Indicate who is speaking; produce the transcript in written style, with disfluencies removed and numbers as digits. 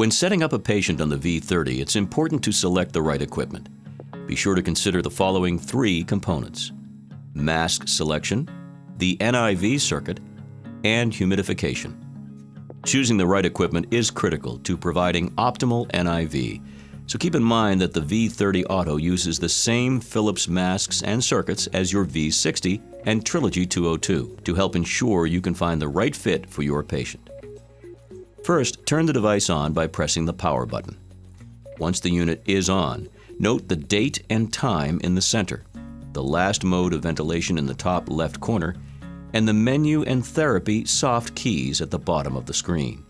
Speaker 1: When setting up a patient on the V30, it's important to select the right equipment. Be sure to consider the following 3 components: mask selection, the NIV circuit, and humidification. Choosing the right equipment is critical to providing optimal NIV, so keep in mind that the V30 Auto uses the same Philips masks and circuits as your V60 and Trilogy 202 to help ensure you can find the right fit for your patient. First, turn the device on by pressing the power button. Once the unit is on, note the date and time in the center, the last mode of ventilation in the top left corner, and the menu and therapy soft keys at the bottom of the screen.